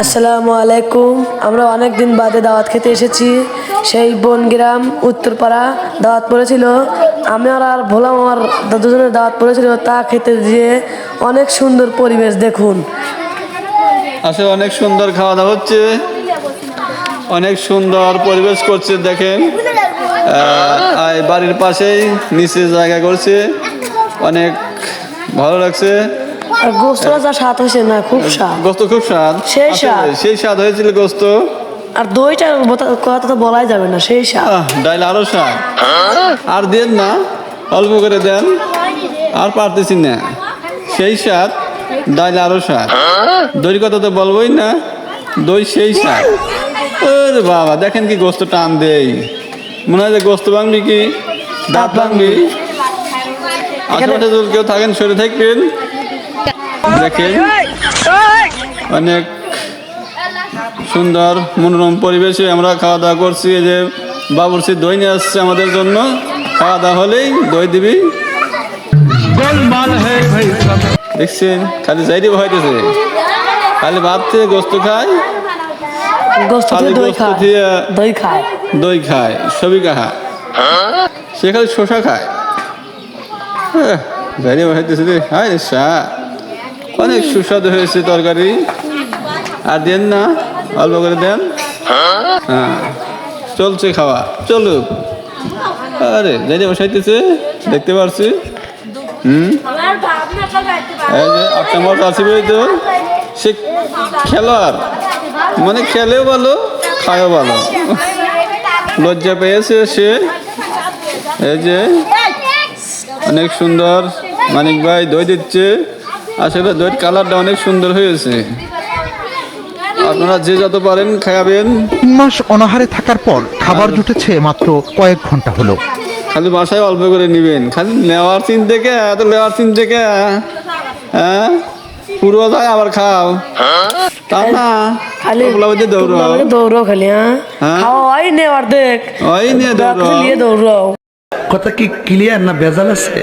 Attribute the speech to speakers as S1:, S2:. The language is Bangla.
S1: আসসালামু আলাইকুম। আমরা অনেক দিন বাদে দাওয়াত খেতে এসেছি। সেই বনগ্রাম উত্তরপাড়া দাওয়াত পড়েছিল। আমি আর ভোলাম আমার দুজনের দাওয়াত পড়েছিল, তা খেতে দিয়ে অনেক সুন্দর পরিবেশ দেখুন।
S2: আসলে অনেক সুন্দর খাওয়া দাওয়া হচ্ছে, অনেক সুন্দর পরিবেশ করছে দেখেন। বাড়ির পাশেই নিচে জায়গা করছে, অনেক ভালো লাগছে।
S1: আর গোস্তটা যা স্বাদ হয়েছে না, খুব স্বাদ।
S2: গোস্ত খুব স্বাদ,
S1: সেই স্বাদ।
S2: সেই স্বাদ হয়েছিল গোস্ত।
S1: আর দইটার কথা তো বলাই যাবে না, সেই স্বাদ।
S2: ডাইল আরো স্বাদ। আর দেন না, অল্প করে দেন, আর পারতেছি না। সেই স্বাদ, ডাইল আরো স্বাদ। দইর কথা তো বলবোই না, দই সেই স্বাদ। ওরে বাবা, দেখেন কি গোস্ত টান দেই, মনে হয় যে গোস্ত ভাঙবি কি দাঁত ভাঙবি। আশেপাশে যদি কেউ থাকেন সরে থাকবেন। দেখেন অনেক সুন্দর মনোরম পরিবেশে আমরা খাওয়া দাওয়া করছি। এই যে বাবুর্চি দই নিয়ে আসছে আমাদের জন্য, খাওয়া দাওয়া হলেই দই দিবি। দেখছেন খালি যাইতে ভয়তেছে, খালি ভাত থেকে গোস্ত খায়, দই খায়, সবই খায়, সে খালি শসা খায়। যাইতে ভয়তেছে রে, হায় শাহ, অনেক সুস্বাদু হয়েছে তরকারি। আর দেন না, অল্প করে দেন। হ্যাঁ, চলছে খাওয়া, চলুক। আরে যাইতে বসাইতেছে, দেখতে পারছি। এই যে আপনার মত আছে তো, সে খেলোয়াড়, মানে খেলেও ভালো, খায়ও ভালো। লজ্জা পেয়েছে সে। এই যে অনেক সুন্দর মানিক ভাই দই দিচ্ছে। আসলে দইয়ের কালারটা অনেক সুন্দর হয়েছে। আপনারা যে যত পারেন খাবেন।
S3: 3 মাস অনাহারে থাকার পর খাবার জুটেছে মাত্র কয়েক ঘন্টা হলো।
S2: খালি বাসায় অল্প করে নিবেন, খালি নেওয়ার চিন থেকে এত নেওয়ার চিন থেকে, হ্যাঁ পুরো যায় আবার খাও, তা না
S1: খালি দৌড়াও খালি। হ্যাঁ, ওই নেওয়ার দেখ,
S2: ওই নিয়ে
S1: দৌড়াও।
S4: কথা কি ক্লিয়ার না ভেজাল আছে?